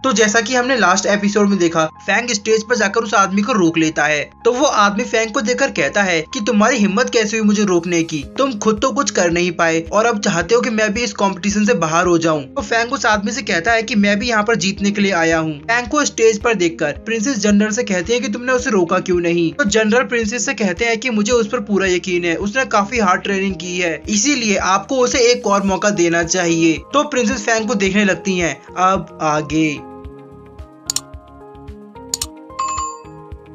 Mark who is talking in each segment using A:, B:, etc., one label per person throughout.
A: तो जैसा कि हमने लास्ट एपिसोड में देखा, फैंग स्टेज पर जाकर उस आदमी को रोक लेता है। तो वो आदमी फैंग को देखकर कहता है कि तुम्हारी हिम्मत कैसे हुई मुझे रोकने की, तुम खुद तो कुछ कर नहीं पाए और अब चाहते हो कि मैं भी इस कंपटीशन से बाहर हो जाऊं। तो फैंग उस आदमी से कहता है कि मैं भी यहाँ पर जीतने के लिए आया हूँ। फैंग को स्टेज पर देखकर प्रिंसेस जनरल से कहती है कि तुमने उसे रोका क्यों नहीं। तो जनरल प्रिंसेस से कहते हैं कि मुझे उस पर पूरा यकीन है, उसने काफी हार्ड ट्रेनिंग की है, इसीलिए आपको उसे एक और मौका देना चाहिए। तो प्रिंसेस फैंग को देखने लगती हैं। अब आगे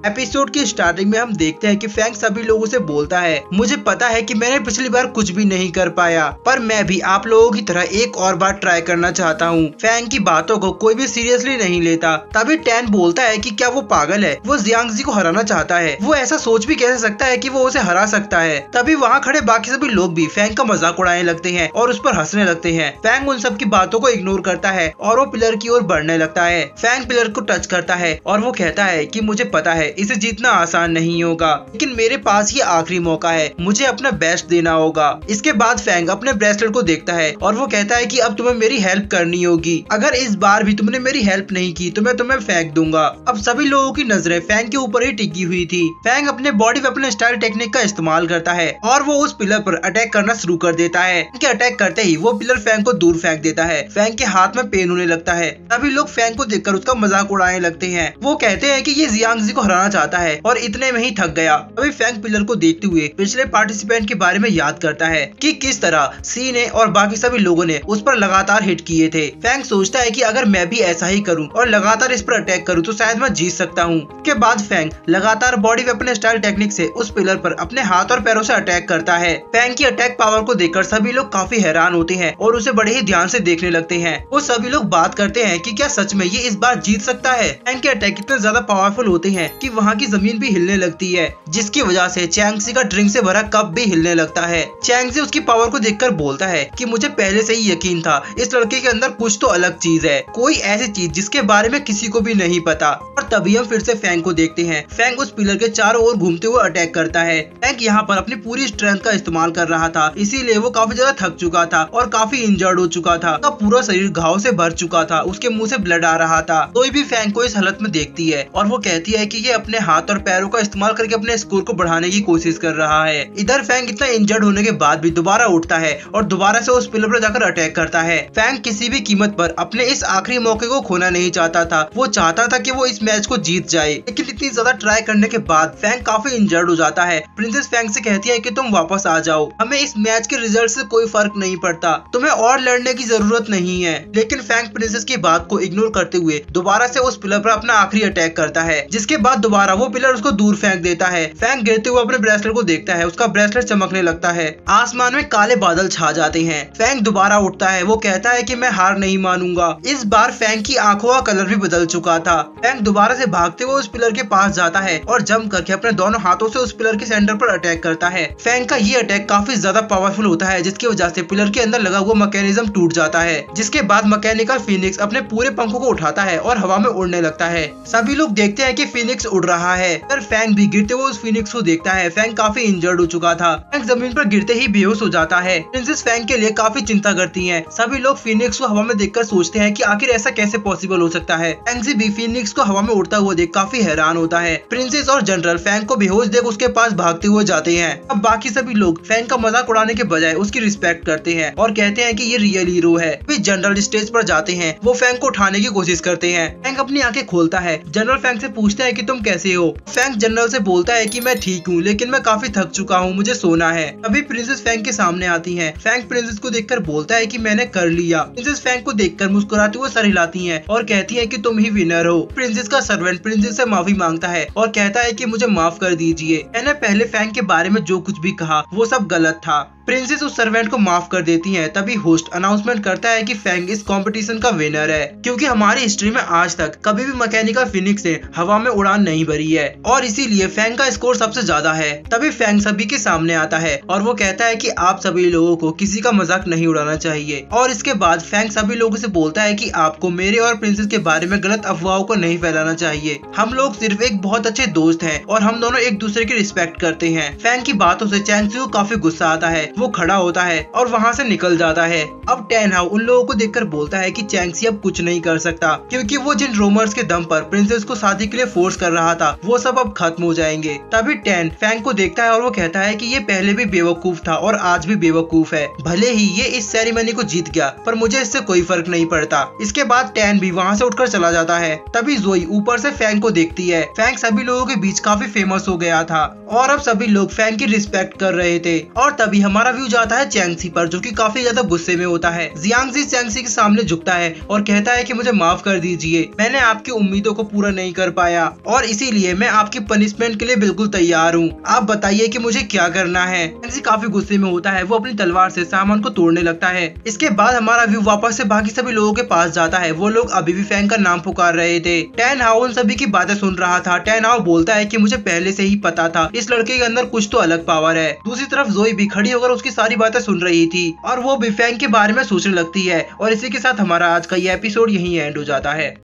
A: एपिसोड की स्टार्टिंग में हम देखते हैं कि फैंग सभी लोगों से बोलता है, मुझे पता है कि मैंने पिछली बार कुछ भी नहीं कर पाया, पर मैं भी आप लोगों की तरह एक और बार ट्राई करना चाहता हूँ। फैंग की बातों को कोई भी सीरियसली नहीं लेता। तभी टैन बोलता है कि क्या वो पागल है, वो जियांगजी को हराना चाहता है, वो ऐसा सोच भी कैसे सकता है कि वो उसे हरा सकता है। तभी वहाँ खड़े बाकी सभी लोग भी फैंग का मजाक उड़ाने लगते हैं और उस पर हंसने लगते हैं। फैंग उन सब की बातों को इग्नोर करता है और वो पिलर की ओर बढ़ने लगता है। फैंग पिलर को टच करता है और वो कहता है कि मुझे पता है इसे जीतना आसान नहीं होगा, लेकिन मेरे पास ये आखिरी मौका है, मुझे अपना बेस्ट देना होगा। इसके बाद फैंग अपने ब्रेसलेट को देखता है और वो कहता है कि अब तुम्हें मेरी हेल्प करनी होगी, अगर इस बार भी तुमने मेरी हेल्प नहीं की तो मैं तुम्हें फेंक दूंगा। अब सभी लोगों की नजरें फैंग के ऊपर ही टिकी हुई थी। फैंग अपने बॉडी वेपन स्टाइल टेक्निक का इस्तेमाल करता है और वो उस पिलर पर अटैक करना शुरू कर देता है। अटैक करते ही वो पिलर फैंग को दूर फेंक देता है। फैंग के हाथ में पेन होने लगता है। सभी लोग फैंग को देखकर उसका मजाक उड़ाने लगते हैं। वो कहते हैं कि ये जियांगजी को हराना चाहता है और इतने में ही थक गया। अभी फैंग पिलर को देखते हुए पिछले पार्टिसिपेंट के बारे में याद करता है कि किस तरह सी ने और बाकी सभी लोगों ने उस पर लगातार हिट किए थे। फैंग सोचता है कि अगर मैं भी ऐसा ही करूं और लगातार इस पर अटैक करूं तो शायद मैं जीत सकता हूं। उसके बाद फैंग लगातार बॉडी वेपन स्टाइल टेक्निक से उस पिलर पर अपने हाथ और पैरों से अटैक करता है। फैंग की अटैक पावर को देखकर सभी लोग काफी हैरान होते हैं और उसे बड़े ही ध्यान से देखने लगते हैं। वो सभी लोग बात करते हैं कि क्या सच में ये इस बार जीत सकता है। फैंग के अटैक इतने ज्यादा पावरफुल होते हैं कि वहाँ की जमीन भी हिलने लगती है, जिसकी वजह से चैंगजी का ड्रिंक से भरा कप भी हिलने लगता है। चैंगजी उसकी पावर को देखकर बोलता है कि मुझे पहले से ही यकीन था, इस लड़के के अंदर कुछ तो अलग चीज है, कोई ऐसी चीज जिसके बारे में किसी को भी नहीं पता। और तभी हम फिर से फैंग को देखते हैं। फैंग उस पिलर के चारों ओर घूमते हुए अटैक करता है। फैंग यहाँ पर अपनी पूरी स्ट्रेंथ का इस्तेमाल कर रहा था, इसीलिए वो काफी ज्यादा थक चुका था और काफी इंजर्ड हो चुका था। उसका पूरा शरीर घाव से भर चुका था, उसके मुंह से ब्लड आ रहा था। कोई भी फैंग को इस हालत में देखती है और वो कहती है कि ये अपने हाथ और पैरों का इस्तेमाल करके अपने स्कोर को बढ़ाने की कोशिश कर रहा है। इधर फैंग इतना इंजर्ड होने के बाद भी दोबारा उठता है और दोबारा से उस पिलर पर जाकर अटैक करता है। फैंग किसी भी कीमत पर अपने इस आखिरी मौके को खोना नहीं चाहता था। वो चाहता था कि वो इस मैच को जीत जाए, लेकिन इतनी ज्यादा ट्राई करने के बाद फैंग काफी इंजर्ड हो जाता है। प्रिंसेस फैंग से कहती है कि तुम वापस आ जाओ, हमें इस मैच के रिजल्ट से कोई फर्क नहीं पड़ता, तुम्हें और लड़ने की जरूरत नहीं है। लेकिन फैंग प्रिंसेस की बात को इग्नोर करते हुए दोबारा से उस पिलर पर अपना आखिरी अटैक करता है, जिसके बाद दोबारा वो पिलर उसको दूर फेंक देता है। फैंग गिरते हुए अपने ब्रेसलेट को देखता है, उसका ब्रेसलेट चमकने लगता है। आसमान में काले बादल छा जाते हैं। फैंग दोबारा उठता है, वो कहता है कि मैं हार नहीं मानूंगा। इस बार फैंग की आंखों का कलर भी बदल चुका था। फैंग दोबारा से भागते हुए उस पिलर के पास जाता है और जंप करके अपने दोनों हाथों से उस पिलर के सेंटर पर अटैक करता है। फैंग का ये अटैक काफी ज्यादा पावरफुल होता है, जिसकी वजह से पिलर के अंदर लगा हुआ मैकेनिज्म टूट जाता है। जिसके बाद मैकेनिकल फीनिक्स अपने पूरे पंखों को उठाता है और हवा में उड़ने लगता है। सभी लोग देखते हैं कि फीनिक्स उड़ रहा है, पर फैंग भी गिरते हुए उस फीनिक्स को देखता है। फैंग काफी इंजर्ड हो चुका था। फैंग जमीन पर गिरते ही बेहोश हो जाता है। प्रिंसेस फैंग के लिए काफी चिंता करती हैं। सभी लोग फीनिक्स को हवा में देखकर सोचते हैं कि आखिर ऐसा कैसे पॉसिबल हो सकता है। फैंग भी फीनिक्स को हवा में उड़ता हुआ देख काफी हैरान होता है। प्रिंसेस और जनरल फैंग को बेहोश देख उसके पास भागते हुए जाते हैं। अब बाकी सभी लोग फैंग का मजाक उड़ाने के बजाय उसकी रिस्पेक्ट करते हैं और कहते हैं कि ये रियल हीरो है। फिर जनरल स्टेज पर जाते हैं, वो फैंग को उठाने की कोशिश करते हैं। फैंग अपनी आंखें खोलता है। जनरल फैंग से पूछता है कि तुम कैसे हो। फैंग जनरल से बोलता है कि मैं ठीक हूँ, लेकिन मैं काफी थक चुका हूँ, मुझे सोना है। अभी प्रिंसेस फैंग के सामने आती हैं। फैंग प्रिंसेस को देखकर बोलता है कि मैंने कर लिया। प्रिंसेस फैंग को देखकर मुस्कुराते हुए सर हिलाती हैं और कहती है कि तुम ही विनर हो। प्रिंसेस का सर्वेंट प्रिंसेस से माफी मांगता है और कहता है कि मुझे माफ कर दीजिए, मैंने पहले फैंग के बारे में जो कुछ भी कहा वो सब गलत था। प्रिंसेस उस सर्वेंट को माफ कर देती हैं। तभी होस्ट अनाउंसमेंट करता है कि फैंग इस कंपटीशन का विनर है, क्योंकि हमारी हिस्ट्री में आज तक कभी भी मैकेनिकल फीनिक्स ने हवा में उड़ान नहीं नहीं भरी है और इसीलिए फैंग का स्कोर सबसे ज्यादा है। तभी फैंग सभी के सामने आता है और वो कहता है कि आप सभी लोगों को किसी का मजाक नहीं उड़ाना चाहिए। और इसके बाद फैंग सभी लोगों से बोलता है कि आपको मेरे और प्रिंसेस के बारे में गलत अफवाहों को नहीं फैलाना चाहिए। हम लोग सिर्फ एक बहुत अच्छे दोस्त हैं और हम दोनों एक दूसरे की रिस्पेक्ट करते हैं। फैंग की बातों से चैंगसी को काफी गुस्सा आता है, वो खड़ा होता है और वहाँ से निकल जाता है। अब टैन हाउ उन लोगों को देखकर बोलता है कि चैंगसी अब कुछ नहीं कर सकता क्योंकि वो जिन रोमर्स के दम पर प्रिंसेस को शादी के लिए फोर्स कर रहा था वो सब अब खत्म हो जाएंगे। तभी टैन फैंग को देखता है और वो कहता है कि ये पहले भी बेवकूफ था और आज भी बेवकूफ है। भले ही ये इस सेरेमनी को जीत गया पर मुझे इससे कोई फर्क नहीं पड़ता। इसके बाद टैन भी वहाँ से उठकर चला जाता है। तभी जोई ऊपर से फैंग को देखती है। फैंग सभी लोगों के बीच काफी फेमस हो गया था और अब सभी लोग फैंग की रिस्पेक्ट कर रहे थे। और तभी हमारा व्यू जाता है चैंगसी पर जो कि काफी ज्यादा गुस्से में होता है। जियांगजी चैंगसी के सामने झुकता है और कहता है कि मुझे माफ कर दीजिए, मैंने आपकी उम्मीदों को पूरा नहीं कर पाया और इसीलिए मैं आपकी पनिशमेंट के लिए बिल्कुल तैयार हूँ। आप बताइए कि मुझे क्या करना है। चैंगसी काफी गुस्से में होता है, वो अपनी तलवार से सामान को तोड़ने लगता है। इसके बाद हमारा व्यू वापस से बाकी सभी लोगों के पास जाता है। वो लोग अभी भी फैंग का नाम पुकार रहे थे। टैन हाउ उन सभी की बातें सुन रहा था। टैन हाउ बोलता है कि मुझे पहले से ही पता था इस लड़के के अंदर कुछ तो अलग पावर है। दूसरी तरफ जोई भी खड़ी होकर उसकी सारी बातें सुन रही थी और वो भी फैंग के बारे में सोचने लगती है। और इसी के साथ हमारा आज का ये एपिसोड यहीं एंड हो जाता है।